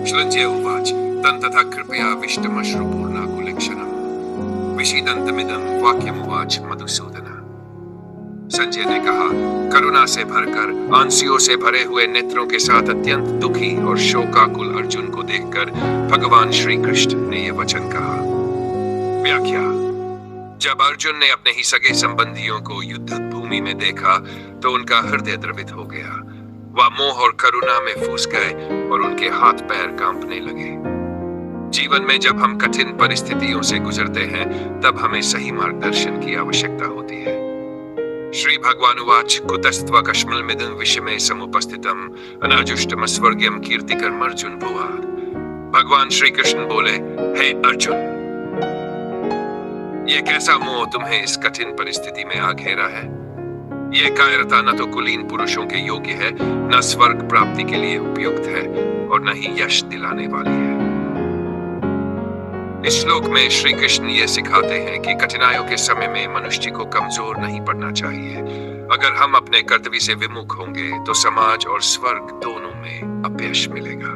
श्लज्य उवाच तं तथा कृपया विष्टमश्रुपूर्णाकुलेक्षणम् विषीदन्तमिदं वाक्यमुवाच मधुसूदन। संजय ने कहा, करुणा से भरकर आंसुओं से भरे हुए नेत्रों के साथ अत्यंत दुखी और शोकाकुल अर्जुन को देखकर भगवान श्री कृष्ण ने यह वचन कहा। व्याख्या। जब अर्जुन ने अपने ही सगे संबंधियों को युद्ध भूमि में देखा तो उनका हृदय द्रवित हो गया। वह मोह और करुणा में फूस गए और उनके हाथ पैर कांपने लगे। जीवन में जब हम कठिन परिस्थितियों से गुजरते हैं तब हमें सही मार्गदर्शन की आवश्यकता होती है। श्री भगवान उवाच कुतस्त्व कश्मलमिदं विषमे समुपस्थितम् अनाजुष्टमस्वर्ग्यं कीर्तिकर्मर्जुन भुवा। भगवान श्री कृष्ण बोले, हे अर्जुन, ये कैसा मोह तुम्हें इस कठिन परिस्थिति में आ घेरा है? ये कायरता न तो कुलीन पुरुषों के योग्य है, न स्वर्ग प्राप्ति के लिए उपयुक्त है और न ही यश दिलाने वाली है। इस श्लोक में श्री कृष्ण ये सिखाते हैं कि कठिनाइयों के समय में मनुष्य को कमजोर नहीं पड़ना चाहिए। अगर हम अपने कर्तव्य से विमुख होंगे तो समाज और स्वर्ग दोनों में अपयश मिलेगा।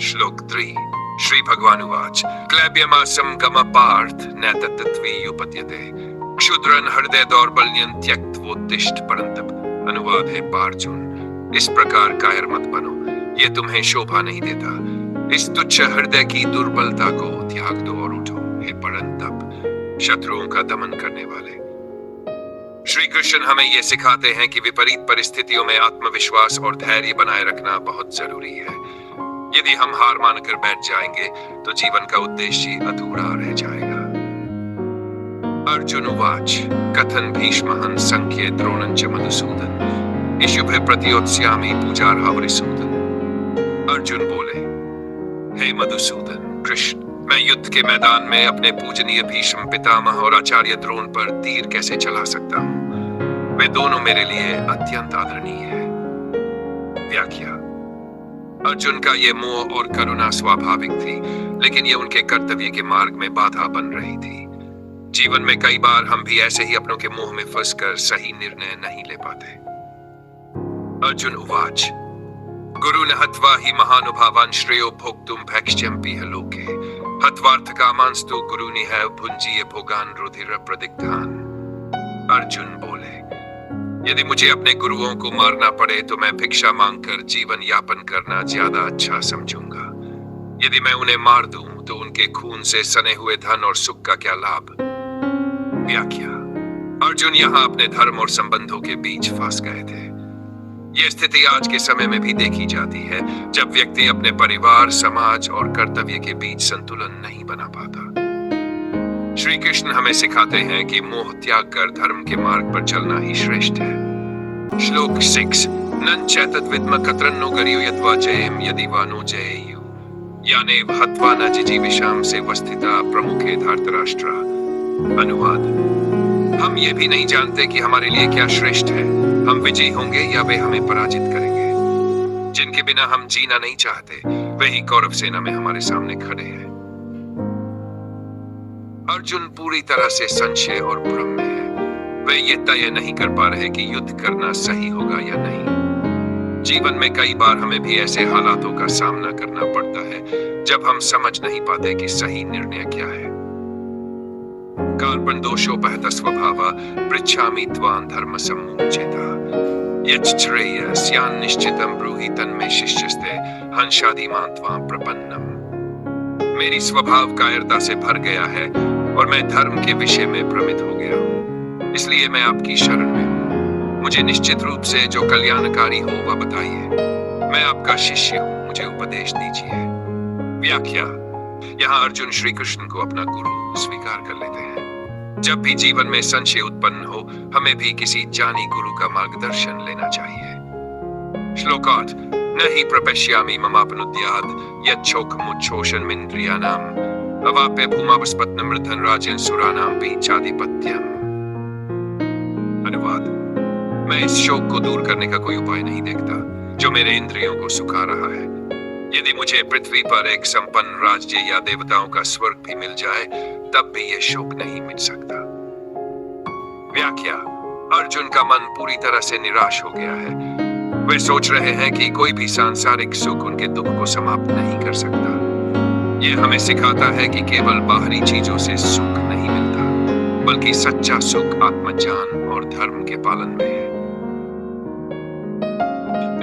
श्लोक 3 श्री भगवान उवाच क्लैब्यमासं गम पार्थ न तत्त्वयुपपद्यते क्षुद्रं हृदय दौर्बल्यं त्यक्त्वोत्तिष्ठ परन्तप। अनुवाद है पार्जुन, इस प्रकार कायर मत बनो, ये तुम्हें शोभा नहीं देता। इस तुच्छ हृदय की दुर्बलता को त्याग दो और उठो, हे परंतप, शत्रुओं का दमन करने वाले। श्री कृष्ण हमें यह सिखाते हैं कि विपरीत परिस्थितियों में आत्मविश्वास और धैर्य बनाए रखना बहुत जरूरी है। यदि हम हार मानकर बैठ जाएंगे तो जीवन का उद्देश्य अधूरा रह जाएगा। अर्जुन उवाच कथन भीष्मः संख्ये द्रोणं च मधुसूदन इषुभे प्रतियोत्स्यामि पूजार्हावरिसूदन। अर्जुन बोले, हे मधुसूदन कृष्ण, मैं युद्ध के मैदान में अपने पूजनीय भीष्म पितामह और आचार्य द्रोण पर तीर कैसे चला सकता हूँ? वे दोनों मेरे लिए अत्यंत आदरणीय है। व्याख्या। अर्जुन का ये मोह और करुणा स्वाभाविक थी, लेकिन ये उनके कर्तव्य के मार्ग में बाधा बन रही थी। जीवन में कई बार हम भी ऐसे ही अपनों के मोह में फंसकर सही निर्णय नहीं ले पाते। अर्जुन उवाच गुरु न हत्वा ही महानुभावान् श्रेयो भोक्तुम भैक्ष्यम्पिह लोके हत्वार्थकामांस्तु गुरुनिह भुंजीय भोगान रुधिर प्रदिग्धान। अर्जुन बोले, यदि मुझे अपने गुरुओं को मारना पड़े तो मैं भिक्षा मांगकर जीवन यापन करना ज्यादा अच्छा समझूंगा। यदि मैं उन्हें मार दूं तो उनके खून से सने हुए धन और सुख का क्या लाभ? व्याख्या। अर्जुन यहाँ अपने धर्म और संबंधों के बीच फंस गए थे। यह स्थिति आज के समय में भी देखी जाती है, जब व्यक्ति अपने परिवार, समाज और कर्तव्य के बीच संतुलन नहीं बना पाता। श्री कृष्ण हमें सिखाते हैं कि मोह त्याग कर धर्म के मार्ग पर चलना ही श्रेष्ठ है। श्लोक 6 नन चैतद्विद्म कतरन्नो गरियो यद्वा जयेम यदि वानो जयेयु यानेव हत्वा न जिजीविषाम से वस्थिता प्रमुखे धार्तराष्ट्रा। अनुवाद। हम ये भी नहीं जानते कि हमारे लिए क्या श्रेष्ठ है, हम विजयी होंगे या वे हमें पराजित करेंगे। जिनके बिना हम जीना नहीं चाहते वही कौरव सेना में हमारे सामने खड़े हैं। अर्जुन पूरी तरह से संशय और भ्रम में है। वे ये तय नहीं कर पा रहे कि युद्ध करना सही होगा या नहीं। जीवन में कई बार हमें भी ऐसे हालातों का सामना करना पड़ता है जब हम समझ नहीं पाते कि सही निर्णय क्या है। कार्पण दोषोपहत स्वभावा पृच्छामि त्वां धर्म सम्मुचेता यच् श्रेय स्यान् निश्चितं ब्रूहि तन्मे शिष्यस्ते हंसादिमां त्वां प्रपन्नम्। मेरी स्वभाव कायरता से भर गया है और मैं धर्म के विषय में भ्रमित हो गया हूँ, इसलिए मैं आपकी शरण में हूँ। मुझे निश्चित रूप से जो कल्याणकारी हो वह बताइए। मैं आपका शिष्य हूँ, मुझे उपदेश दीजिए। व्याख्या। यहाँ अर्जुन श्री कृष्ण को अपना गुरु स्वीकार कर लेते हैं। जब भी जीवन में संशय उत्पन्न हो, हमें भी किसी जानी गुरु का मार्गदर्शन लेना चाहिए। श्लोक 8 न हि प्रपश्यामि ममापनुद्यात् यच्छोकमुच्छोषणमिन्द्रियाणाम् अवाप्य भूमावस्पत्नमृतं राजन् सुराणां पीचाधिपत्यम्। अनुवाद। मैं इस शोक को दूर करने का कोई उपाय नहीं देखता जो मेरे इंद्रियों को सुखा रहा है। यदि मुझे पृथ्वी पर एक संपन्न राज्य या देवताओं का स्वर्ग भी मिल जाए तब भी यह शोक नहीं मिट सकता। व्याख्या। अर्जुन का मन पूरी तरह से निराश हो गया है। वे सोच रहे हैं कि कोई भी सांसारिक सुख उनके दुख को समाप्त नहीं कर सकता। ये हमें सिखाता है कि केवल बाहरी चीजों से सुख नहीं मिलता, बल्कि सच्चा सुख आत्मज्ञान और धर्म के पालन में है।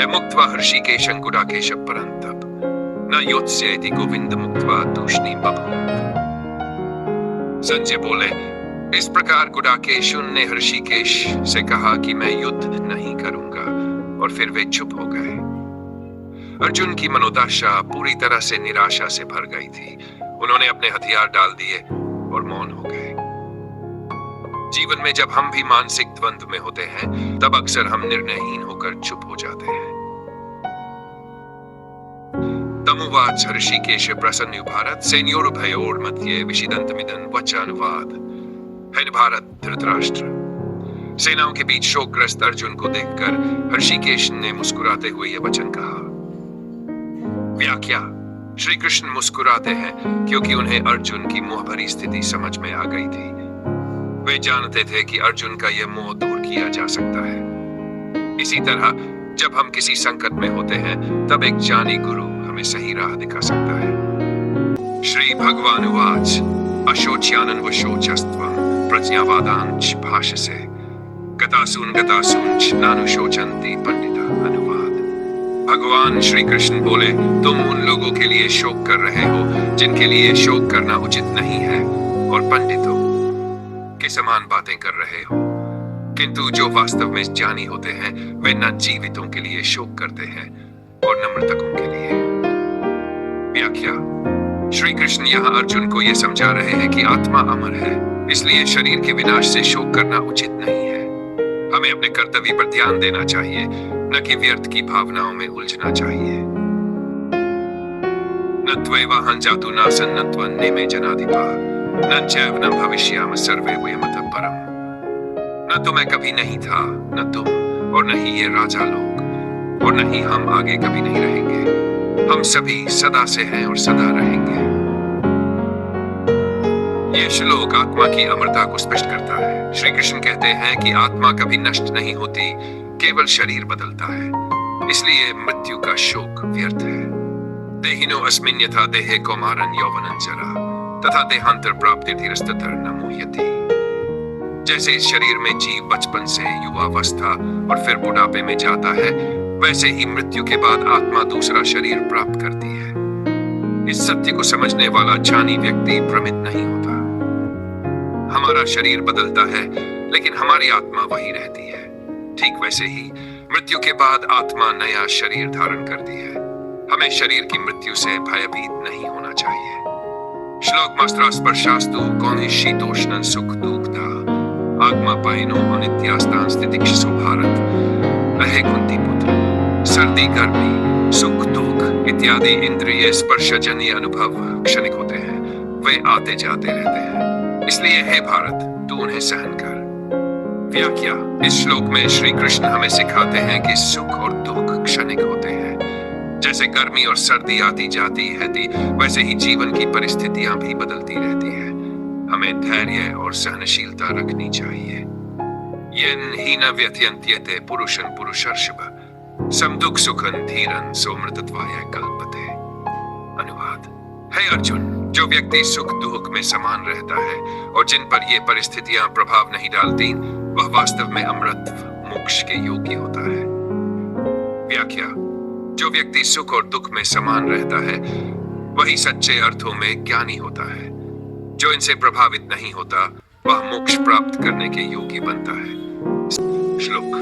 मुक्त्वा हृषिकेशं गुडाकेशं परन्तप न योत्स्येति गोविंद मुक्त्वा तूष्णीं बभूव। संजय बोले, इस प्रकार गुडाकेशुन ने हृषिकेश से कहा कि मैं युद्ध नहीं करूंगा, और फिर वे चुप हो गए। अर्जुन की मनोदशा पूरी तरह से निराशा से भर गई थी। उन्होंने अपने हथियार डाल दिए और मौन हो गए। जीवन में जब हम भी मानसिक द्वंद्व में होते हैं, तब अक्सर हम निर्णयहीन होकर चुप हो जाते हैं। तमुवाच हृषिकेश प्रसन्नु भारत सेनयोरुभयोर्मध्ये विषिदन्तमिदं वचानुवाद। है भारत धृतराष्ट्र। सेनाओं के बीच शोकग्रस्त अर्जुन को देखकर हृषिकेश ने मुस्कुराते हुए यह वचन कहा। व्याख्या: श्री कृष्ण मुस्कुराते हैं क्योंकि उन्हें अर्जुन की मोह भरी स्थिति समझ में आ गई थी। वे जानते थे कि अर्जुन का यह मोह दूर किया जा सकता है। इसी तरह जब हम किसी संकट में होते हैं, तब एक ज्ञानी गुरु हमें सही राह दिखा सकता है। श्री भगवानुवाच अशोच्यानन वशोचस्त्वं प्रज्ञावादांच भाषसे गतासून नानुशोचन्ति पंडिता। अनुवाद: भगवान श्री कृष्ण बोले, तुम उन लोगों के लिए शोक कर रहे हो जिनके लिए शोक करना उचित नहीं है, और पंडितों के समान बातें कर रहे हो, किंतु जो वास्तव में ज्ञानी होते हैं वे न जीवितों के लिए शोक करते हैं और न मृतकों के लिए। व्याख्या: श्री कृष्ण यहाँ अर्जुन को यह समझा रहे हैं कि आत्मा अमर है, इसलिए शरीर के विनाश से शोक करना उचित नहीं है। हमें अपने कर्तव्य पर ध्यान देना चाहिए, न कि व्यर्थ की भावनाओं में उलझना चाहिए। न त्वेवाहं जातु नासन् न त्वन्नेमे जनाधिपा न चैव न भविष्यामः सर्वे वयमतः परम्। न तो मैं कभी नहीं था, न तुम, और न ही ये राजा लोग, और न ही हम आगे कभी नहीं रहेंगे। हम सभी सदा से हैं और सदा रहेंगे। यह श्लोक आत्मा की अमरता को स्पष्ट करता है। श्री कृष्ण कहते हैं कि आत्मा कभी नष्ट नहीं होती, केवल शरीर बदलता है। इसलिए मृत्यु का शोक व्यर्थ है। देहिनो अस्मिन् यथा देहे कौमारं यौवनं जरा तथा देहांतर प्राप्ति धीरस्ततर न मुह्यति। जैसे इस शरीर में जीव बचपन से युवावस्था और फिर बुढ़ापे में जाता है, वैसे ही मृत्यु के बाद आत्मा दूसरा शरीर प्राप्त करती है। इस सत्य को समझने वाला ज्ञानी व्यक्ति भ्रमित नहीं होता। हमारा शरीर बदलता है, लेकिन हमारी आत्मा वही रहती है। ठीक वैसे ही मृत्यु के बाद आत्मा नया शरीर धारण करती है। हमें शरीर की मृत्यु से भयभीत नहीं होना चाहिए। श्लोक मास्त्र स्पर्शास्तु कौन शीतोष्ण सुख दुखता आत्मा पाइनो अनित्यास्तान स्थितिक्षु भारत। रहे कुंती पुत्र, सर्दी गर्मी सुख दुख इत्यादि इंद्रिय स्पर्शजन्य अनुभव क्षणिक होते हैं, वे आते जाते रहते हैं। इसलिए हे भारत, तू उन्हें सहन कर। व्याख्या: इस श्लोक में श्री कृष्ण हमें सिखाते हैं कि सुख और दुख क्षणिक होते हैं। जैसे गर्मी और सर्दी आती जाती है, वैसे ही जीवन की परिस्थितियां भी बदलती रहती है। हमें धैर्य और सहनशीलता रखनी चाहिए। येन हि न व्यथयन्त्येते पुरुषं पुरुषर्षभ समदुख सुखं धीरं सोमृतत्वाय कल्पते। अनुवाद: हे अर्जुन, जो व्यक्ति सुख दुख में समान रहता है और जिन पर ये परिस्थितियां प्रभाव नहीं डालती, वह वास्तव में अमृत मोक्ष के योग्य होता है। व्याख्या: जो व्यक्ति सुख और दुख में समान रहता है, वही सच्चे अर्थों में ज्ञानी होता है। जो इनसे प्रभावित नहीं होता, वह मोक्ष प्राप्त करने के योग्य बनता है। श्लोक: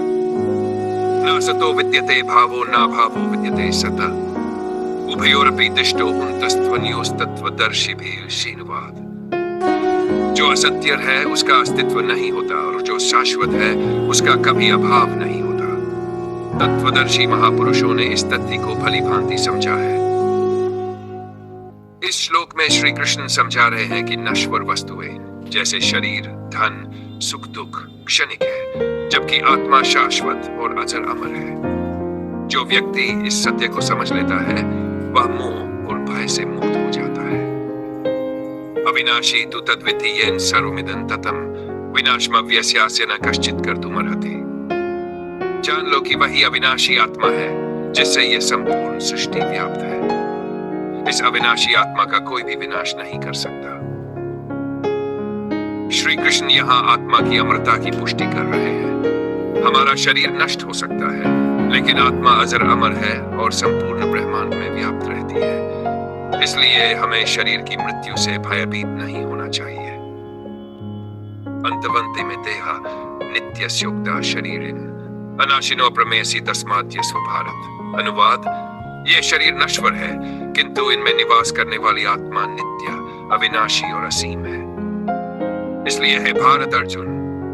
न सतो विद्यते भावो न भावो विद्यते सतः उभयोरपि दृष्टो उन्तस्त्वन्योस्तत्वदर्शिभिः शीनुवाद। जो असत्य है उसका अस्तित्व नहीं होता, और जो शाश्वत है उसका कभी अभाव नहीं होता। तत्वदर्शी महापुरुषों ने इस तथ्य को भली भांति समझा है। इस श्लोक में श्री कृष्ण समझा रहे हैं कि नश्वर वस्तुएं जैसे शरीर, धन, सुख दुख क्षणिक है, जबकि आत्मा शाश्वत और अजर अमर है। जो व्यक्ति इस सत्य को समझ लेता है, वह मोह और भय से मुक्त हो जाता है। अविनाशी तु तद्विद्धि येन सर्वमिदं ततं विनाशमव्यस्यास्य न कश्चित् कर्तुमर्हति। जान लो कि वही अविनाशी आत्मा है जिससे यह संपूर्ण सृष्टि व्याप्त है। इस अविनाशी आत्मा का कोई भी विनाश नहीं कर सकता। श्री कृष्ण यहाँ आत्मा की अमरता की पुष्टि कर रहे हैं। हमारा शरीर नष्ट हो सकता है, लेकिन आत्मा अजर अमर है और संपूर्ण ब्रह्मांड में व्याप्त रहती है। इसलिए हमें शरीर की मृत्यु से भयभीत नहीं होना चाहिए। अंतवंते में देहा नित्यस्योक्ता शरीरिन अनाशिनो प्रमेयसी तस्मात् यस्व भारत। अनुवाद, ये शरीर नश्वर है, किंतु इनमें निवास करने वाली आत्मा नित्य, अविनाशी और असीम है। इसलिए हे भारत अर्जुन,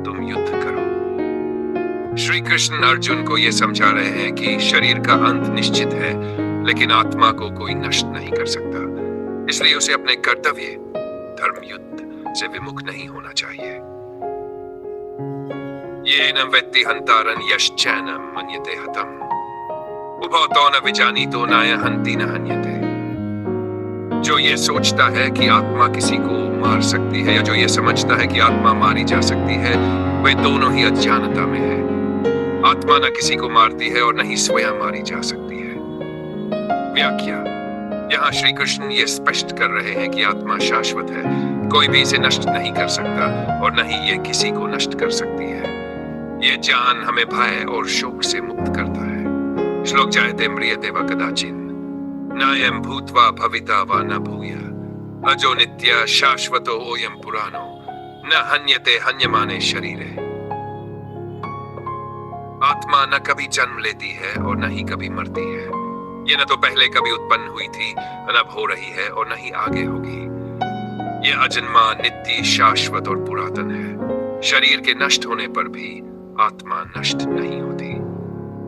तुम युद्ध करो। श्री कृष्ण अर्जुन को यह समझा रहे हैं कि शरीर का अंत निश्चित है, लेकिन आत्मा को कोई नष्ट नहीं कर सकता। इसलिए उसे अपने कर्तव्य धर्म युद्ध से विमुख नहीं होना चाहिए। ये न वेत्ति हंतारन यश्चैनम मन्यते हतम उभौ तो न विजानीतो नाय हंति न हन्यते। जो ये सोचता है कि आत्मा किसी को मार सकती है, या जो ये समझता है कि आत्मा मारी जा सकती है, वे दोनों ही अज्ञानता में है। आत्मा न किसी को मारती है और न ही स्वयं मारी जा सकती है। व्याख्या, यहाँ श्री कृष्ण ये स्पष्ट कर रहे हैं कि आत्मा शाश्वत है, कोई भी इसे नष्ट नहीं कर सकता और न ही ये किसी को नष्ट कर सकती है। ये ज्ञान हमें भय और शोक से मुक्त करता है। श्लोक जायते म्रियते व कदाचिन नायं भूत्वा भविता वा न भूय अजो नित्य शाश्वतो ओयं पुराणो न हन्यते हन्यमाने शरीरे। आत्मा न कभी जन्म लेती है और न ही कभी मरती है। ये न तो पहले कभी उत्पन्न हुई थी, न अब हो रही है और न ही आगे होगी। ये अजन्मा, नित्य, शाश्वत और पुरातन है। शरीर के नष्ट होने पर भी आत्मा नष्ट नहीं होती।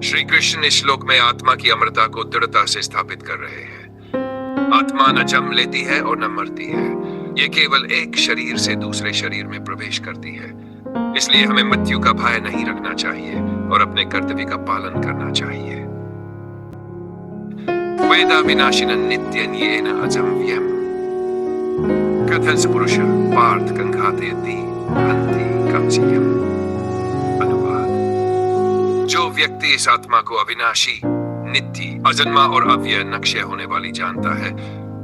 श्री कृष्ण इस श्लोक में आत्मा की अमरता को दृढ़ता से स्थापित कर रहे हैं। आत्मा न जन्म लेती है और न मरती है। ये केवल एक शरीर से दूसरे शरीर में प्रवेश करती है। इसलिए हमें मृत्यु का भय नहीं रखना चाहिए और अपने कर्तव्य का पालन करना चाहिए। वेदा विनाशिनं नित्यं येन अजम्यं कथं स पुरुष पार्थ कंघातयति हन्ति कवचीयम्। अनुवाद, जो व्यक्ति इस आत्मा को अविनाशी, नित्य, अजन्मा और अव्यय नक्षय होने वाली जानता है,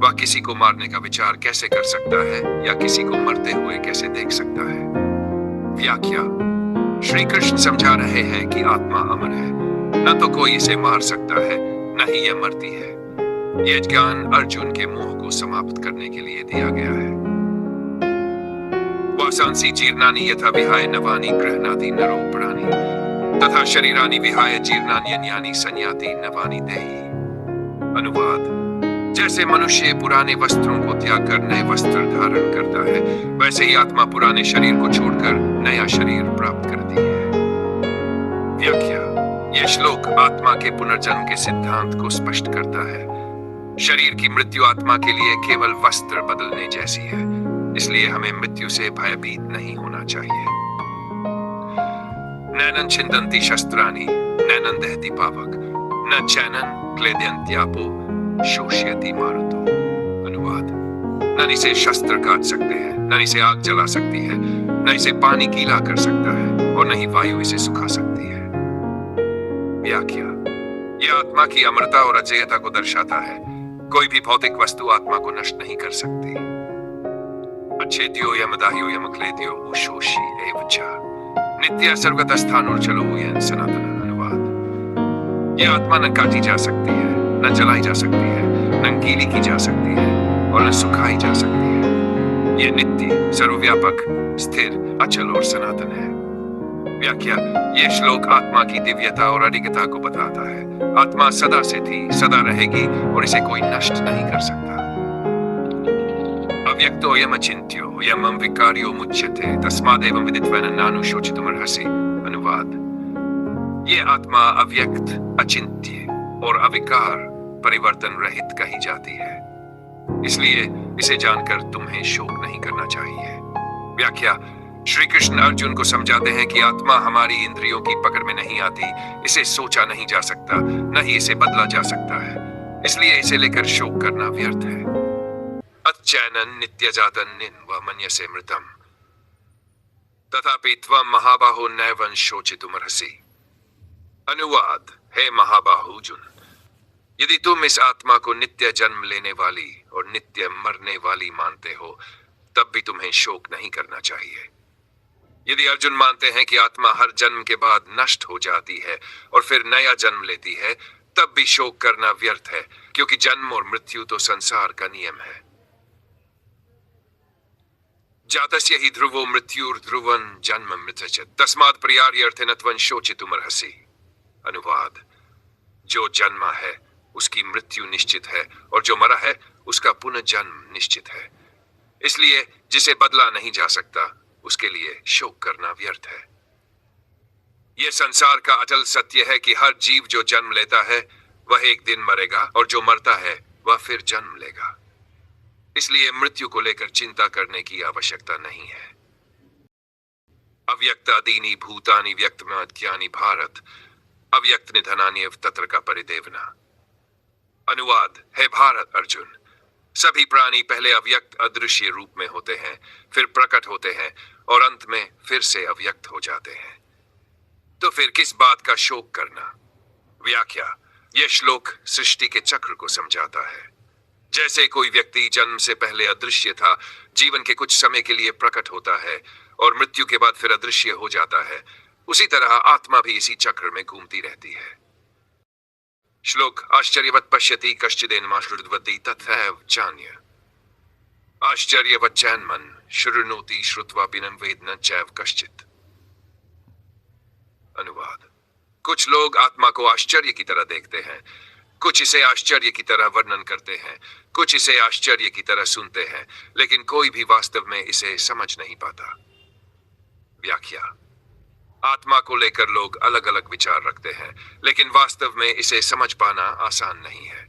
वह किसी को मारने का विचार कैसे कर सकता है या किसी को मरते हुए कैसे देख सकता है। व्याख्या, श्री कृष्ण समझा रहे हैं कि आत्मा अमर है, न तो कोई इसे मार सकता है, न ही यह मरती है। यह ज्ञान अर्जुन के मोह को समाप्त करने के लिए दिया गया है। वासांसि जीर्णानि यथा विहाय नवानि गृह्णाति नरो प्राणि तथा शरीरानि विहाय जीर्णान्यन्यानि संयाति नवानि देहि। अनुवाद, जैसे मनुष्य पुराने वस्त्रों को त्याग कर नए वस्त्र धारण करता है, वैसे ही आत्मा पुराने शरीर को छोड़कर नया शरीर प्राप्त करती है। व्याख्या, यह श्लोक आत्मा के पुनर्जन्म के सिद्धांत को स्पष्ट करता है। शरीर की मृत्यु आत्मा के लिए केवल वस्त्र बदलने जैसी है। इसलिए हमें मृत्यु से भयभीत नहीं होना चाहिए। नैनं छिन्दन्ति शस्त्राणि नैनं दहति पावक न चैनन क्लेदयन्त्यापो शोष्यति मारुतो। अनुवाद, न इसे शस्त्र काट सकते हैं, न इसे आग जला सकती है, न इसे पानी गीला कर सकता है और न ही वायु इसे सुखा सकती है। व्याख्या, यह आत्मा की अमरता और अजेयता को दर्शाता है। कोई भी भौतिक वस्तु आत्मा को नष्ट नहीं कर सकती। अच्छेद्यो यमदाह्यो यमक्लेद्यो उशोषी एव च नित्य सर्वगत स्थानोर्चलो यन् सनातन। अनुवाद, यह आत्मा न काटी जा सकती है, न जलाई जा सकती है, न गीली की जा सकती है और न सुखाई जा सकती है। यह नित्य, सर्वव्यापक, स्थिर, अचल और सनातन है। व्याख्या, यह श्लोक आत्मा की दिव्यता और अडिगता को बताता है। आत्मा सदा से थी, सदा रहेगी और इसे कोई नष्ट नहीं कर सकता। अव्यक्तो यम अचिन्त्यो यमं विकार्यो मुच्यते तस्मादेवं विदित्वा नानुशोचितुमर्हसि। अनुवाद, ये आत्मा अव्यक्त, अचिंत्य और अविकार, परिवर्तन रहित कही जाती है। इसलिए इसे जानकर तुम्हें शोक नहीं करना चाहिए। व्याख्या, श्री कृष्ण अर्जुन को समझाते हैं कि आत्मा हमारी इंद्रियों की पकड़ में नहीं आती। इसे सोचा नहीं जा सकता, न ही इसे बदला जा सकता है। इसलिए इसे लेकर शोक करना व्यर्थ है। अच्छैनन नित्यजातं व मन्यसे मृतम् तथापि त्वं महाबाहो नैवं शोचितुमर्हसि। अनुवाद। हे महाबाहुजुन, यदि तुम इस आत्मा को नित्य जन्म लेने वाली और नित्य मरने वाली मानते हो, तब भी तुम्हें शोक नहीं करना चाहिए। यदि अर्जुन मानते हैं कि आत्मा हर जन्म के बाद नष्ट हो जाती है और फिर नया जन्म लेती है, तब भी शोक करना व्यर्थ है, क्योंकि जन्म और मृत्यु तो संसार का नियम है। जातस्य हि ध्रुवो मृत्युर्ध्रुवं जन्म मृतच तस्मात् पर्यार्यर्थेनत्वं शोचितुमर्हसि। अनुवाद। जो जन्मा है उसकी मृत्यु निश्चित है, और जो मरा है उसका पुनर्जन्म निश्चित है। इसलिए जिसे बदला नहीं जा सकता, उसके लिए शोक करना व्यर्थ है। यह संसार का अटल सत्य है कि हर जीव जो जन्म लेता है वह एक दिन मरेगा, और जो मरता है वह फिर जन्म लेगा। इसलिए मृत्यु को लेकर चिंता करने की आवश्यकता नहीं है। अव्यक्तादीनि भूतानि व्यक्तमध्यानि भारत अव्यक्त निधनान्येव तत्र का परिदेवना। अनुवाद। हे भारत अर्जुन, सभी प्राणी पहले अव्यक्त अदृश्य रूप में होते हैं, फिर प्रकट होते हैं और अंत में फिर से अव्यक्त हो जाते हैं। तो फिर किस बात का शोक करना? व्याख्या। यह श्लोक सृष्टि के चक्र को समझाता है। जैसे कोई व्यक्ति जन्म से पहले अदृश्य था, जीवन के कुछ समय के लिए प्रकट होता है और मृत्यु के बाद फिर अदृश्य हो जाता है, उसी तरह आत्मा भी इसी चक्र में घूमती रहती है। श्लोक। आश्चर्यवत् पश्यति कश्चिदेनमाश्रुतवती तथैव चान्य आश्चर्यवच्चैन्मन् शृणोति श्रुत्वापि न वेद न चैव कश्चित्। अनुवाद। कुछ लोग आत्मा को आश्चर्य की तरह देखते हैं, कुछ इसे आश्चर्य की तरह वर्णन करते हैं, कुछ इसे आश्चर्य की तरह सुनते हैं, लेकिन कोई भी वास्तव में इसे समझ नहीं पाता। व्याख्या। आत्मा को लेकर लोग अलग अलग विचार रखते हैं, लेकिन वास्तव में इसे समझ पाना आसान नहीं है।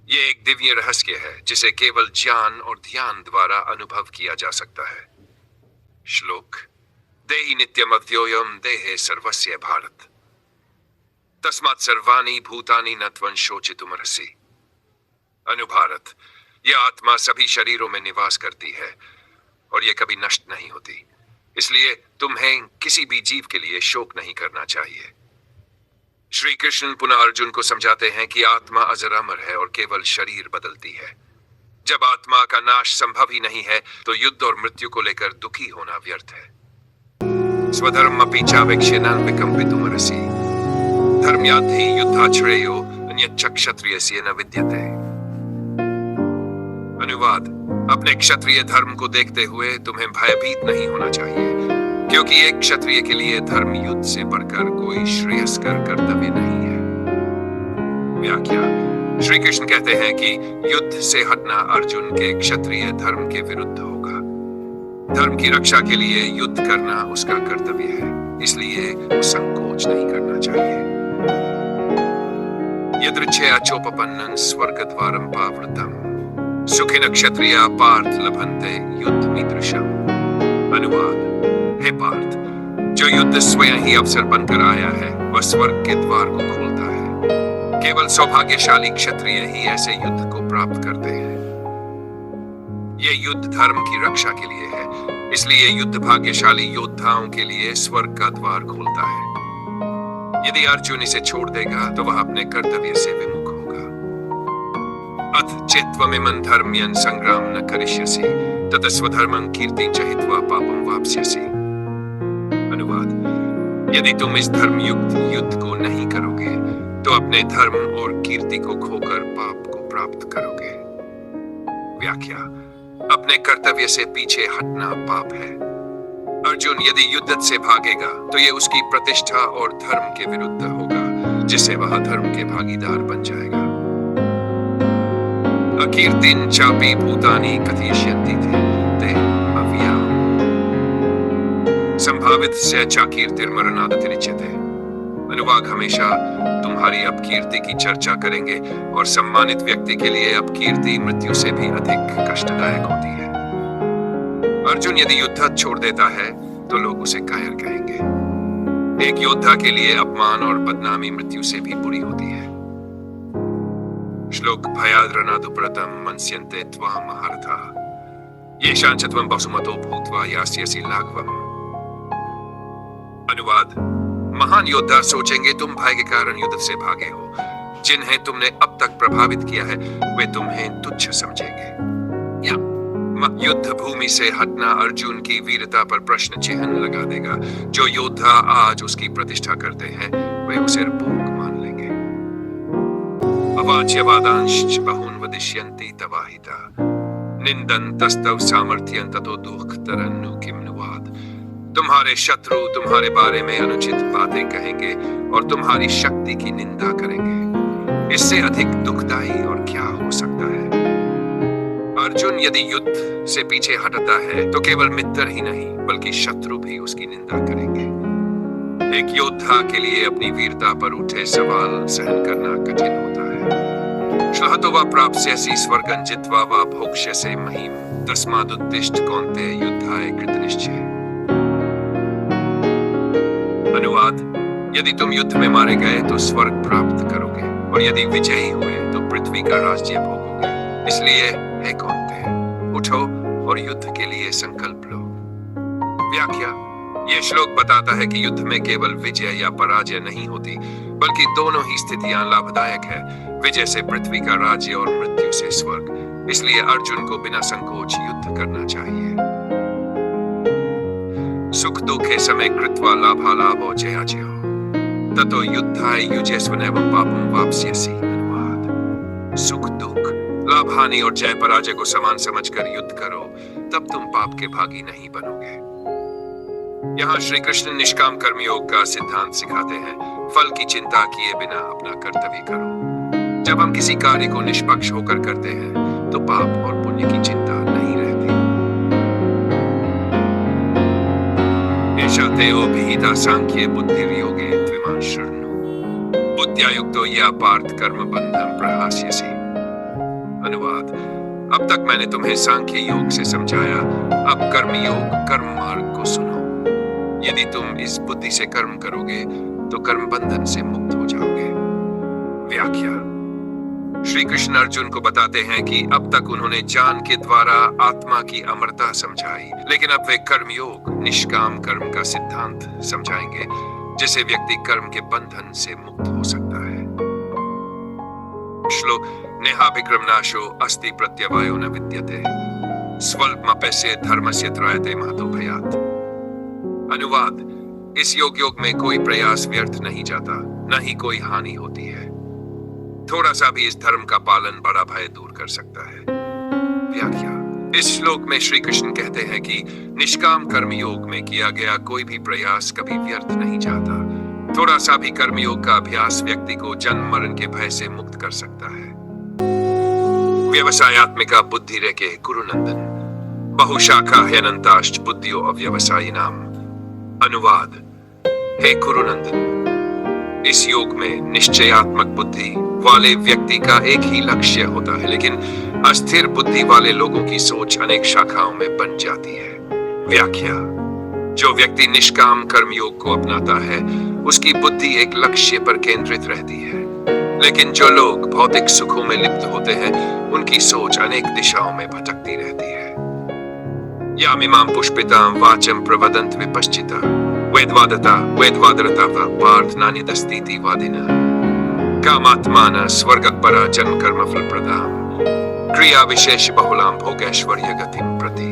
यह एक दिव्य रहस्य है जिसे केवल ज्ञान और ध्यान द्वारा अनुभव किया जा सकता है। श्लोक। देहि नित्यमव्ययोऽयं देहे सर्वस्य भारत तस्मात् सर्वाणि भूतानि न त्वं शोचितुमर्हसि। अनुभारत। यह आत्मा सभी शरीरों में निवास करती है और यह कभी नष्ट नहीं होती, इसलिए तुम्हें किसी भी जीव के लिए शोक नहीं करना चाहिए। श्री कृष्ण पुनः अर्जुन को समझाते हैं कि आत्मा अजर अमर है और केवल शरीर बदलती है। जब आत्मा का नाश संभव ही नहीं है, तो युद्ध और मृत्यु को लेकर दुखी होना व्यर्थ है। स्वधर्ममपि चावेक्ष्य न विकम्पितुमर्हसि धर्म्याद्धि युद्धाश्रेयो अन्यच्च क्षत्रियस्य न विद्यते। अनुवाद। अपने क्षत्रिय धर्म को देखते हुए तुम्हें भयभीत नहीं होना चाहिए, क्योंकि एक क्षत्रिय के लिए धर्म युद्ध से बढ़कर कोई श्रेयस्कर कर्तव्य नहीं है। व्याख्या। श्री कृष्ण कहते हैं कि युद्ध से हटना अर्जुन के क्षत्रिय धर्म के विरुद्ध होगा। धर्म की रक्षा के लिए युद्ध करना उसका कर्तव्य है, इसलिए वो संकोच नहीं करना चाहिए। यदृच्छया चोपपन्नं स्वर्गद्वारं पावृतम् सुखिन क्षत्रिया पार्थ लभन्ते युद्धमीदृशम्। अनुवाद। हे पार्थ, जो युद्ध स्वयं ही अवसर बनकर आया है वह स्वर्ग के द्वार को खोलता है। केवल सौभाग्यशाली क्षत्रिय ही ऐसे युद्ध को प्राप्त करते हैं। यह युद्ध धर्म की रक्षा के लिए है, इसलिए युद्ध भाग्यशाली योद्धाओं के लिए स्वर्ग का द्वार खोलता है। यदि अर्जुन इसे छोड़ देगा तो वह अपने कर्तव्य से विमुख होगा। अथ चेत्त्वमिमं धर्म्यं संग्राम न करिष्यसि ततः स्वधर्मं कीर्तिं च हित्वा पापं वाप्स्यसि। अनुवाद। यदि तुम इस धर्म युक्त युद्ध को नहीं करोगे तो अपने धर्म और कीर्ति को खोकर पाप को प्राप्त करोगे। व्याख्या। अपने कर्तव्य से पीछे हटना पाप है। अर्जुन यदि युद्ध से भागेगा तो यह उसकी प्रतिष्ठा और धर्म के विरुद्ध होगा, जिससे वह धर्म के भागीदार बन जाएगा। अकीर्तिं चापि भूतानि कथयिष्यन्ति ते अव्यया संभावित से चाकीर्तिर्मरणादतिरिच्यते। अनुवाद। हमेशा तुम्हारी अपकीर्ति की चर्चा करेंगे और सम्मानित व्यक्ति के लिए अपकीर्ति मृत्यु से भी अधिक कष्टदायक होती है। अर्जुन यदि युद्ध छोड़ देता है तो लोग उसे कायर कहेंगे। एक योद्धा के लिए अपमान और बदनामी मृत्यु से भी बुरी होती है। श्लोक। भयाद्रनादुप्रतं मन्स्यन्ते त्वां महारथाः येषां च त्वं वसुमतो भूत्वा यास्यसि लाघवम्। अनुवाद। महान योद्धा सोचेंगे तुम भय के कारण युद्ध से भागे हो। जिन्हें तुमने अब तक प्रभावित किया है वे तुम्हें तुच्छ समझेंगे। या युद्ध भूमि से हटना अर्जुन की वीरता पर प्रश्न चिन्ह लगा देगा। जो योद्धा आज उसकी प्रतिष्ठा करते हैं वे उसे भूख मान लेंगे। अवाच्यवादांश्च बहून् वदिष्यन्ति तवाहिता निन्दन्तस्तव सामर्थ्यं ततो दुःखतरन्नु किं नु वाद। तुम्हारे शत्रु तुम्हारे बारे में अनुचित बातें कहेंगे और तुम्हारी शक्ति की निंदा करेंगे। इससे अधिक दुखदाई और क्या हो सकता है। अर्जुन यदि युद्ध से पीछे हटता है तो केवल मित्र ही नहीं बल्कि शत्रु भी उसकी निंदा करेंगे। एक योद्धा के लिए अपनी वीरता पर उठे सवाल सहन करना कठिन होता है। श्लहतो वा प्राप्स्यसि स्वर्गं जित्वा वा भोक्ष्यसे महीम् तस्मादुत्तिष्ठ कौन्तेय युद्धाय कृतनिश्चय। अनुवाद: यदि तुम युद्ध में मारे गए तो स्वर्ग प्राप्त करोगे और यदि विजयी हुए तो पृथ्वी का राज्य भोगोगे। इसलिए हे कौन्तेय, उठो और युद्ध के लिए संकल्प लो। व्याख्या: यह श्लोक बताता है कि युद्ध में केवल विजय या पराजय नहीं होती बल्कि दोनों ही स्थितियां लाभदायक है। विजय से पृथ्वी का राज्य और मृत्यु से स्वर्ग। इसलिए अर्जुन को बिना संकोच युद्ध करना चाहिए। सुख दुखे समय कृत्वा लाभालाभो जयाजयो ततो युद्धाय युज्यस्वनैवं पापं वाप्स्यसि। अनुवाद: सुख दुख लाभ हानि और जय पराजय को समान समझकर युद्ध करो, तब तुम पाप के भागी नहीं बनोगे। यहाँ श्री कृष्ण निष्काम कर्मयोग का सिद्धांत सिखाते हैं। फल की चिंता किए बिना अपना कर्तव्य करो। जब हम किसी कार्य को निष्पक्ष होकर करते हैं तो पाप और पुण्य की चिंता नहीं रहती। एषा ते अभिहिता सांख्ये बुद्धिर्योगे त्विमां शृणु बुद्ध्यायुक्तो या पार्थ कर्म बंधं प्रहास्यसि। अनुवाद: अब तक मैंने तुम्हें सांख्य योग से समझाया, अब कर्म योग कर्म मार्ग को सुनो। यदि तुम इस बुद्धि से कर्म करोगे तो कर्म बंधन से मुक्त हो जाओगे। व्याख्या: श्री कृष्ण अर्जुन को बताते हैं कि अब तक उन्होंने ज्ञान के द्वारा आत्मा की अमरता समझाई, लेकिन अब वे कर्मयोग निष्काम कर्म का सिद्धांत समझाएंगे जिससे व्यक्ति कर्म के बंधन से मुक्त हो सकता है। श्लोक: नेहाभिक्रमनाशो अस्ति प्रत्यवायो न विद्यते स्वल्पमप्यस्य धर्मस्य त्रायते महतो भयात्। अनुवाद: इस योग में कोई प्रयास व्यर्थ नहीं जाता, न ही कोई हानि होती है। थोड़ा सा भी इस धर्म का पालन बड़ा भय दूर कर सकता है। व्याख्या: इस श्लोक में श्री कृष्ण कहते हैं कि निष्काम कर्म योग में किया गया कोई भी प्रयास कभी व्यर्थ नहीं जाता। थोड़ा सा भी कर्मयोग का अभ्यास व्यक्ति को जन्म मरण के भय से मुक्त कर सकता है। व्यवसायात्मिका बुद्धि रेके कुरुनंदन बहुशाखा ह्यनंताश्च बुद्धियो अव्यवसायिनाम। अनुवाद: हे कुरुनंदन, इस योग में निश्चयात्मक बुद्धि वाले व्यक्ति का एक ही लक्ष्य होता है, लेकिन अस्थिर बुद्धि वाले लोगों की सोच अनेक शाखाओं में बन जाती है। व्याख्या: जो व्यक्ति निष्काम कर्मयोग को अपनाता है उसकी बुद्धि एक लक्ष्य पर केंद्रित रहती है, लेकिन जो लोग भौतिक सुखों में लिप्त होते हैं उनकी सोच अनेक दिशाओं में भटकती रहती है। यामिमां पुष्पितां वाचं प्रवदन्त विपश्चिता वेदवादरता वा पार्थ नान्यदस्तीति वादिनः कामात्मानः स्वर्गपरा जन्म कर्म फलप्रदां क्रिया विशेष बहुलां भोगैश्वर्य गतिं प्रति।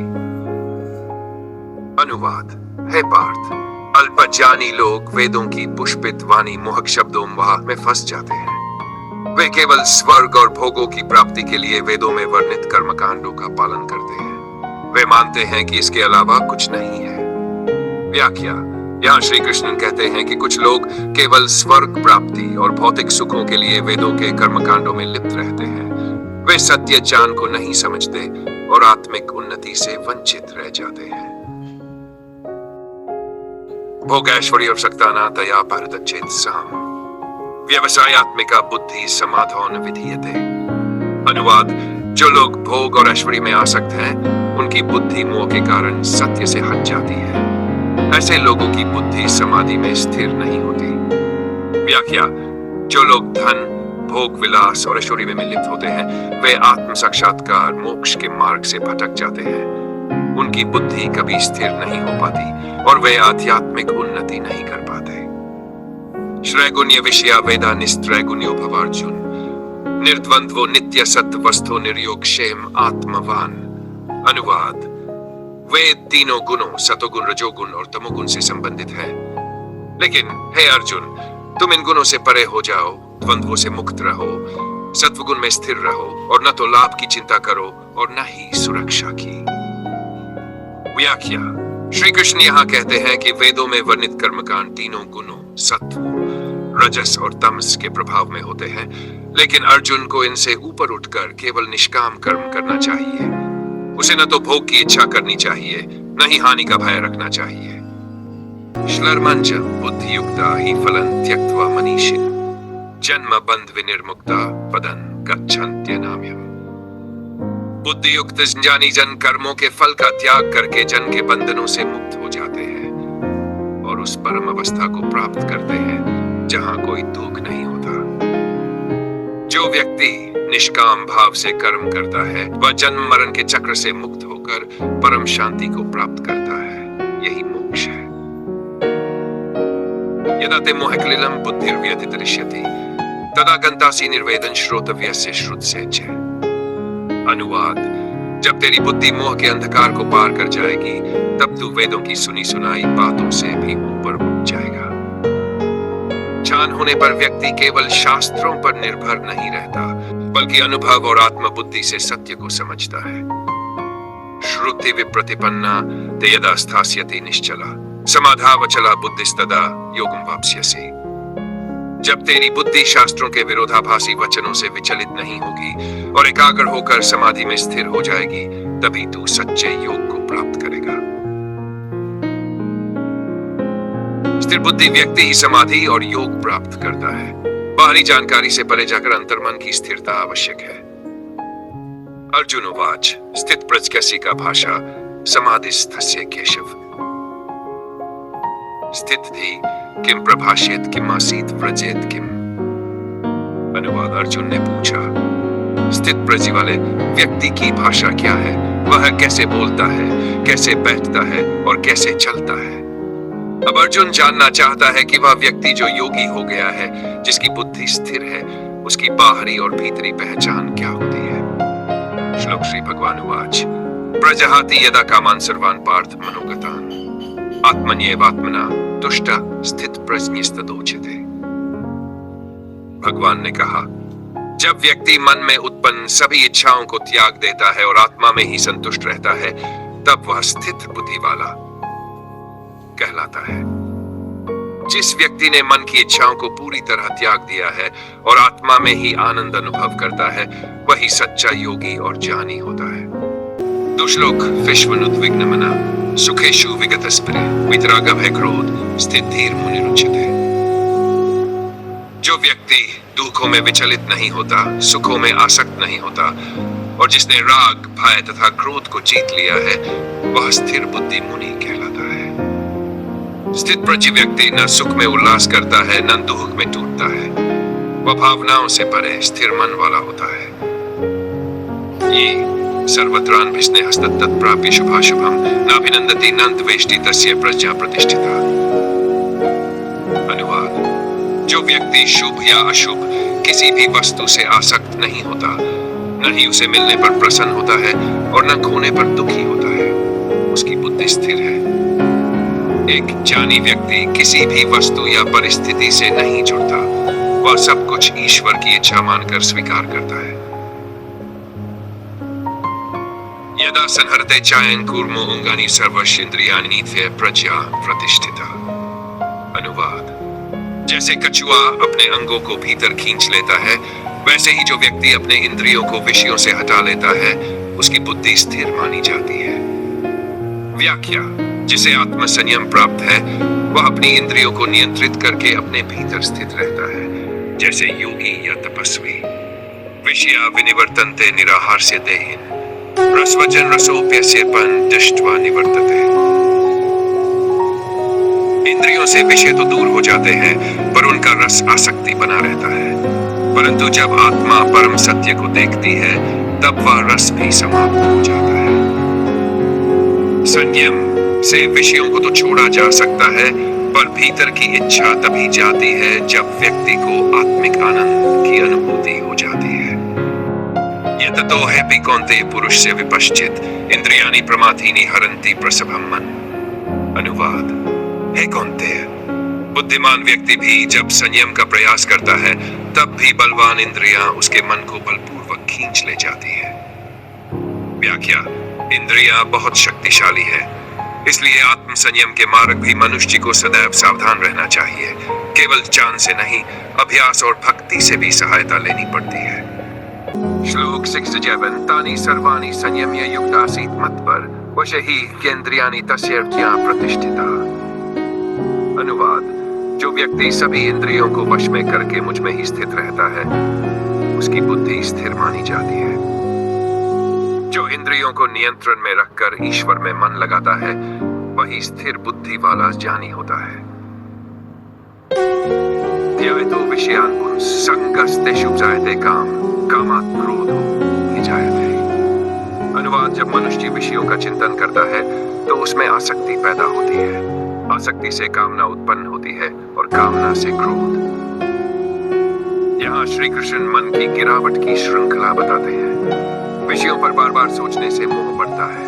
अनुवाद: हे पार्थ, अल्पज्ञानी लोग वेदों की पुष्पित वाणी मोहक शब्दों में फंस जाते हैं। वे केवल स्वर्ग और भोगों की प्राप्ति के लिए वेदों में वर्णित कर्मकांडों का पालन करते हैं। वे मानते हैं कि इसके अलावा कुछ नहीं है। व्याख्या: यहाँ श्री कृष्ण कहते हैं कि कुछ लोग केवल स्वर्ग प्राप्ति और भौतिक सुखों के लिए वेदों के कर्मकांडों में लिप्त रहते हैं। वे सत्य ज्ञान को नहीं समझते और आत्मिक उन्नति से वंचित रह जाते हैं। भोगैश्वर्योत्सक्तानां तया परितच्छेदसाम् व्यवसायात्मिका बुद्धि समाधान विधीयते। अनुवाद: जो लोग भोग और ऐश्वर्य में आसक्त हैं उनकी बुद्धि मोह के कारण सत्य से हट जाती है। ऐसे लोगों की बुद्धि समाधि में स्थिर नहीं होती। व्याख्या: जो लोग धन भोग विलास और ऐश्वर्य में लिप्त होते हैं वे आत्म साक्षात्कार मोक्ष के मार्ग से भटक जाते हैं। उनकी बुद्धि कभी स्थिर नहीं हो पाती और वे आध्यात्मिक उन्नति नहीं कर पाते। श्रैगुण्य विषया वेदा निस्त्रैगुण्यो भवार्जुन, निर्द्वंद्वो नित्य सत्य वस्तु निर्योग क्षेम आत्मवान। अनुवाद: वेद तीनों गुणों सतोगुण, रजोगुण और तमोगुण से संबंधित है, लेकिन हे अर्जुन, तुम इन गुणों से परे हो जाओ, द्वंद्वों से मुक्त रहो, सत्वगुण में स्थिर रहो और न तो लाभ की चिंता करो और न ही सुरक्षा की। व्याख्या: श्री कृष्ण यहाँ कहते हैं कि वेदों में वर्णित कर्मकांड तीनों गुणों सत्व, रजस और तमस के प्रभाव में होते हैं, लेकिन अर्जुन को इनसे ऊपर उठकर केवल निष्काम कर्म करना चाहिए। उसे न तो भोग की इच्छा करनी चाहिए, न ही हानि का भय रखना चाहिए। श्लर्मंच बुद्धियुक्ता ही फलं त्यक्त्वा मनीषिन्, जन्म बंध विनिर्मुक्ता पदं गच्छन्त्यनाम्यम्। बुद्धियुक्त ज्ञानी जन कर्मों के फल का त्याग करके जन के बंधनों से मुक्त हो जाते हैं और उस परम अवस्था को प्राप्त करते हैं जहां कोई दुख नहीं होता। जो व्यक्ति निष्काम भाव से कर्म करता है वह जन्म मरण के चक्र से मुक्त होकर परम शांति को प्राप्त करता है। यही मोक्ष है। यदा ते मोहकलिलं बुद्धिर्व्यतितरिष्यति तदा गन्तासि निर्वेदं श्रोतव्यस्य श्रुतस्य च। अनुवाद: जब तेरी बुद्धि मोह के अंधकार को पार कर जाएगी तब तू वेदों की सुनी सुनाई बातों से भी ऊपर उठ जाएगा। ज्ञान होने पर व्यक्ति केवल शास्त्रों पर निर्भर नहीं रहता, बल्कि अनुभव और आत्मबुद्धि से सत्य को समझता है। श्रुति विप्रतिपन्ना ते यदा स्थास्यति निश्चला समाधावचला बुद्धिस्तदा योगं वाप्स्यसि। जब तेरी बुद्धि शास्त्रों के विरोधाभासी वचनों से विचलित नहीं होगी और एकाग्र होकर समाधि में स्थिर हो जाएगी, तभी तू सच्चे योग को प्राप्त करेगा। स्थिर बुद्धि व्यक्ति ही समाधि और योग प्राप्त करता है। बाहरी जानकारी से परे जाकर अंतर्मन की स्थिरता आवश्यक है। अर्जुन उवाच: स्थित प्रज्ञस्य का भाषा समाधिस्थस्य केशव। स्थित थी किम प्रभाषेत किम आसीत व्रजेत किम। अनुवाद: अर्जुन ने पूछा, स्थित प्रज्ञ वाले व्यक्ति की भाषा क्या है? वह कैसे बोलता है, कैसे बैठता है और कैसे चलता है? अब अर्जुन जानना चाहता है कि वह व्यक्ति जो योगी हो गया है, जिसकी बुद्धि स्थिर है, उसकी बाहरी और भीतरी पहचान क्या होती है। श्लोक श्री भगवान उवाच: प्रजहाति यदा कामान सर्वान् पार्थ मनोगतान् आत्मन्येवात्मना तुष्टा स्थित प्रज्ञस्तदोच्यते। भगवान ने कहा, जब व्यक्ति मन में उत्पन्न सभी इच्छाओं को त्याग देता है और आत्मा में ही संतुष्ट रहता है, तब वह स्थित बुद्धि वाला कहलाता है। जिस व्यक्ति ने मन की इच्छाओं को पूरी तरह त्याग दिया है और आत्मा में ही आनंद अनुभव करता है, वही सच्चा योगी और ज्ञानी होता है। दो श्लोक: विश्वनुद्विग्नमना सुखेषु विगतस्पृह वितरागभय क्रोध स्थित धीर मुनिरुच्यते। जो व्यक्ति दुखों में विचलित नहीं होता, सुखों में आसक्त नहीं होता और जिसने राग, भय तथा क्रोध को जीत लिया है, वह स्थिर बुद्धि मुनि कहलाता है। स्थित प्रज्ञ व्यक्ति न सुख में उल्लास करता है, न दुख में टूटता है। वह भावनाओं से परे स्थिर मन वाला होता है। ये सर्वत्रान्विस्नेहस्तत्तत्प्राप्य शुभाशुभं नाभिनन्दति न द्वेष्टि तस्य प्रज्ञा प्रतिष्ठिता। अनुवाद: जो व्यक्ति शुभ या अशुभ किसी भी वस्तु से आसक्त नहीं होता, न ही उसे मिलने पर प्रसन्न होता है और न खोने पर दुखी होता है, उसकी बुद्धि स्थिर है। एक ज्ञानी व्यक्ति किसी भी वस्तु या परिस्थिति से नहीं जुड़ता, वह सब कुछ ईश्वर की इच्छा मानकर स्वीकार करता है। यदा संहरते चायं कूर्मो अंगानि सर्वश्रेन्द्रियाणि नीत्य प्रज्ञा प्रतिष्ठिता। अनुवाद: जैसे कछुआ अपने अंगों को भीतर खींच लेता है, वैसे ही जो व्यक्ति अपने इंद्रियों को विषयों से हटा लेता है, उसकी बुद्धि स्थिर मानी जाती है। व्याख्या: जिसे आत्म संयम प्राप्त है, वह अपनी इंद्रियों को नियंत्रित करके अपने भीतर स्थित रहता है, जैसे योगी या तपस्वी। विषया विनिवर्तन्ते निराहार्स्य देहिन् रसवजन रसोप्यस्येपन दृष्ट्वा निवर्तते। इंद्रियों से विषय तो दूर हो जाते हैं, पर उनका रस आसक्ति बना रहता है। परंतु जब आत्मा परम सत्य को देखती है, तब वह रस भी समाप्त हो जाता है। संयम से विषयों को तो छोड़ा जा सकता है, पर भीतर की इच्छा तभी जाती है जब व्यक्ति को आत्मिक आनंद की अनुभूति हो जाती है। यततो हेपि कौन्तेय पुरुषस्य विपश्चित इंद्रियाणि प्रमाथीनि हरन्ति प्रसभं मन। अनुवाद: हे कौन्तेय, बुद्धिमान व्यक्ति भी जब संयम का प्रयास करता है तब भी बलवान इंद्रियां उसके मन को बलपूर्वक खींच ले जाती है। व्याख्या: इंद्रियां बहुत शक्तिशाली है, इसलिए आत्म संयम के मार्ग भी मनुष्य को सदैव सावधान रहना चाहिए। केवल ज्ञान से नहीं, अभ्यास और भक्ति से भी सहायता लेनी पड़ती है। श्लोक 67 तानि सर्वाणि संयम्य युक्त आसीत् मत्पर वशहि केन्द्रियाणि तस्यर्ज्ञा प्रतिष्ठिता। अनुवाद: जो व्यक्ति सभी इंद्रियों को वश में करके मुझ में ही स्थित रहता है, उसकी बुद्धि स्थिर मानी जाती है। जो इंद्रियों को नियंत्रण में रखकर ईश्वर में मन लगाता है, वही स्थिर बुद्धि वाला ज्ञानी होता है। ध्येतो विषयान् पुंस संगस्तेषु जायते काम, कामात् क्रोधो विजायते। अनुवाद: जब मनुष्य विषयों का चिंतन करता है तो उसमें आसक्ति पैदा होती है। आसक्ति से कामना उत्पन्न होती है और कामना से क्रोध। यहाँ श्री कृष्ण मन की गिरावट की श्रृंखला बताते हैं। विषयों पर बार बार सोचने से मोह बढ़ता है।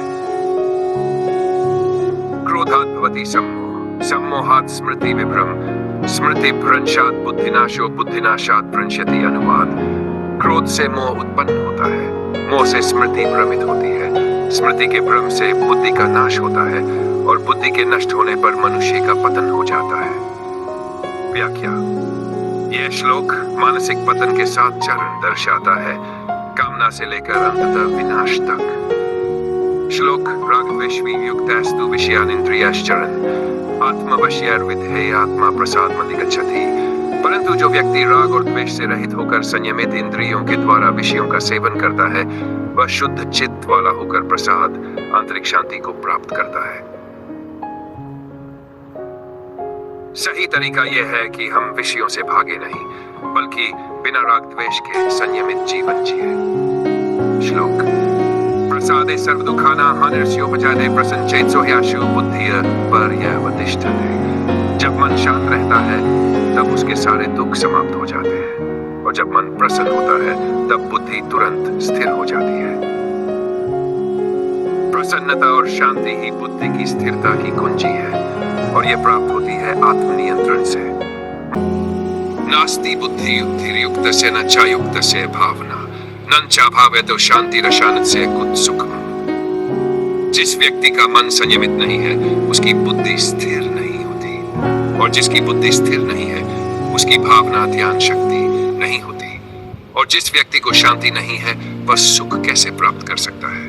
क्रोधात् भवति सम्मोह, सम्मोहात् स्मृति विभ्रम, स्मृति भ्रंशात् बुद्धिनाशो, बुद्धिनाशात् भ्रंशति। अनुवाद: क्रोध से मोह उत्पन्न होता है, मोह से स्मृति भ्रमित होती है, स्मृति के भ्रम से बुद्धि का नाश होता है और बुद्धि के नष्ट होने पर मनुष्य का पतन हो जाता है। व्याख्या: यह श्लोक मानसिक पतन के 7 चरण दर्शाता है, कामना से लेकर अंततः विनाश तक। श्लोक: रागद्वेष युक्तस्तु विषयानिन्द्रियाश्चरन् आत्मवश्यैर्विधेय आत्मा प्रसादमधिगच्छति। परंतु जो व्यक्ति राग और द्वेष से रहित होकर संयमित इंद्रियों के द्वारा विषयों का सेवन करता है, वह शुद्ध चित्त वाला होकर प्रसाद, आंतरिक शांति को प्राप्त करता है। सही तरीका यह है कि हम विषयों से भागे नहीं, बल्कि बिना राग द्वेष के संयमित जीवन जिए। श्लोक: प्रसादे सर्व दुखानां हानिर्स्योपजायते प्रसन्नचेतसो ह्याशु बुद्धिः पर्यवतिष्ठते। जब मन शांत रहता है तब उसके सारे दुख समाप्त हो जाते हैं, और जब मन प्रसन्न होता है तब बुद्धि तुरंत स्थिर हो जाती है। प्रसन्नता और शांति ही बुद्धि की स्थिरता की कुंजी है, और यह प्राप्त होती है आत्मनियंत्रण से। नास्ति बुद्धि युक्तिर्युक्तस्य न चायुक्तस्य भावना, न चाभावेतो शान्तिरशानस्य कुत्सुकम्। जिस व्यक्ति का मन संयमित नहीं है, उसकी बुद्धि स्थिर नहीं होती, और जिसकी बुद्धि स्थिर नहीं है, उसकी भावना ध्यान शक्ति नहीं होती, और जिस व्यक्ति को शांति नहीं है, वह सुख कैसे प्राप्त कर सकता है।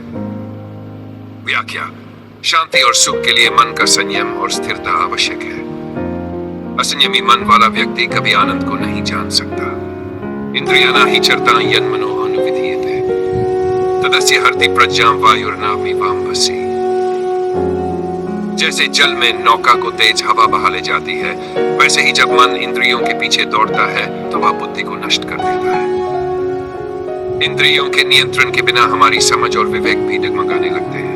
व्याख्या: शांति और सुख के लिए मन का संयम और स्थिरता आवश्यक है। असंयमी मन वाला व्यक्ति कभी आनंद को नहीं जान सकता। इंद्रियाणा हि चरतां यन्मनो अनुविधीयते तदस्य हरति प्रज्ञां वायुर्नामिवाम्भसि। जैसे जल में नौका को तेज हवा बहा ले जाती है, वैसे ही जब मन इंद्रियों के पीछे दौड़ता है तो वह बुद्धि को नष्ट कर देता है। इंद्रियों के नियंत्रण के बिना हमारी समझ और विवेक भी डगमगाने लगते हैं।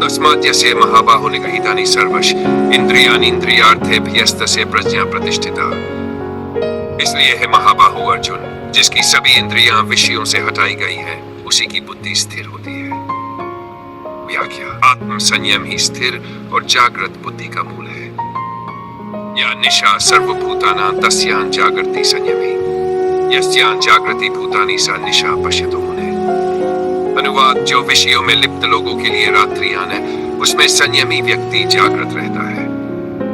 तस्मात् यस्य महाबाहो निगृहीतानि सर्वश इंद्रियाणि इंद्रियार्थेभ्यस्तस्य प्रज्ञा प्रतिष्ठिता। इसलिए है महाबाहु अर्जुन, जिसकी सभी इंद्रियां विषयों से हटाई गई है, उसी की बुद्धि स्थिर होती है। व्याख्या: आत्म संयम ही स्थिर और जागृत बुद्धि का मूल है। या निशा सर्वभूतानां तस्यां जागृति संयमी, यस्यां जागृति भूतानि सा निशा पश्यतो मुने। अनुवाद: जो विषयों में लिप्त लोगों के लिए रात्रियां है, उसमें संयमी व्यक्ति जागृत रहता है,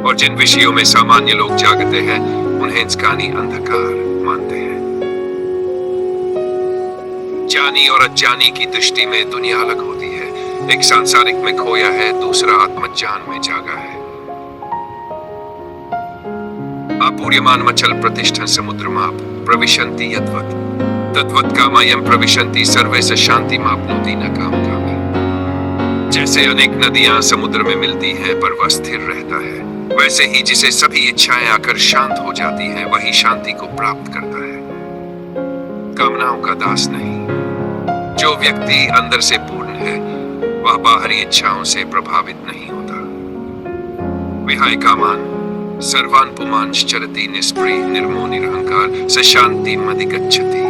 और जिन विषयों में सामान्य लोग जागते हैं, उन्हें ज्ञानी अंधकार मानते हैं। ज्ञानी और अज्ञानी की दृष्टि में दुनिया अलग होती है। एक सांसारिक में खोया है, दूसरा आत्मज्ञान में जागा है। आपूर्यमान मचल प्रतिष्ठन समुद्रमाप प्रविशन्ति यद्वत् तद्वत् कामायं प्रविशन्ति सर्वे स शान्तिमाप्नोति न काम कामी। जैसे अनेक नदियां समुद्र में मिलती हैं पर वह स्थिर रहता है, वैसे ही जिसे सभी इच्छाएं आकर शांत हो जाती हैं, वही शांति को प्राप्त करता है, कामनाओं का दास नहीं। जो व्यक्ति अंदर से पूर्ण है, वह बाहरी इच्छाओं से प्रभावित नहीं होता। विहाय कामान सर्वान् पुमांश्चरति निस्पृह निर्मो निरहंकार स शांति मधिगच्छति।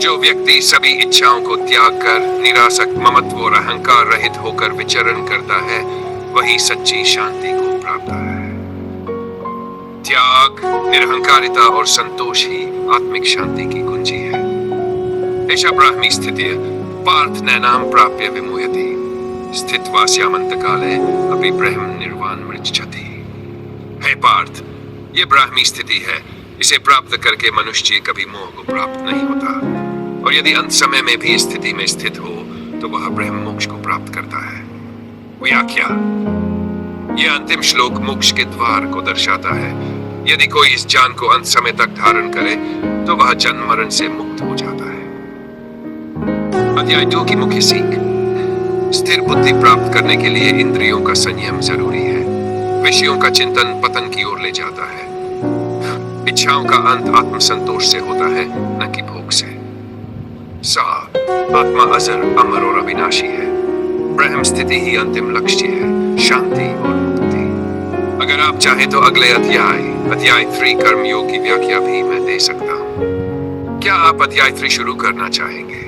जो व्यक्ति सभी इच्छाओं को त्याग कर निरासक्त ममत्व और अहंकार रहित होकर विचरण करता है वही सच्ची शांति को प्राप्त है। त्याग, निरहंकारिता और संतोष ही आत्मिक शांति की कुंजी है। एषा ब्राह्मी स्थितिः पार्थ नैनां प्राप्य विमुह्यति स्थित्वा स्यामन्तकाले अपि ब्रह्म निर्वाण मृच्छति। हे पार्थ, ये ब्राह्मी स्थिति है, इसे प्राप्त करके मनुष्य कभी मोह को प्राप्त नहीं होता और यदि अंत समय में भी स्थिति में स्थित हो तो वह ब्रह्म मोक्ष को प्राप्त करता है। व्याख्या: यह अंतिम श्लोक मोक्ष के द्वार को दर्शाता है। यदि कोई इस ज्ञान को अंत समय तक धारण करे तो वह जन्म मरण से मुक्त हो जाता है। अध्याय 2 की मुख्य सीख: स्थिर बुद्धि प्राप्त करने के लिए इंद्रियों का संयम जरूरी है। विषयों का चिंतन पतन की ओर ले जाता है। इच्छाओं का अंत आत्मसंतोष से होता है, न कि भोग से। आत्मा अजर, अमर और अविनाशी है। ब्रह्म स्थिति ही अंतिम लक्ष्य है, शांति और मुक्ति। अगर आप चाहें तो अगले अध्याय 3 कर्मयोग की व्याख्या भी मैं दे सकता हूँ। क्या आप अध्याय 3 शुरू करना चाहेंगे?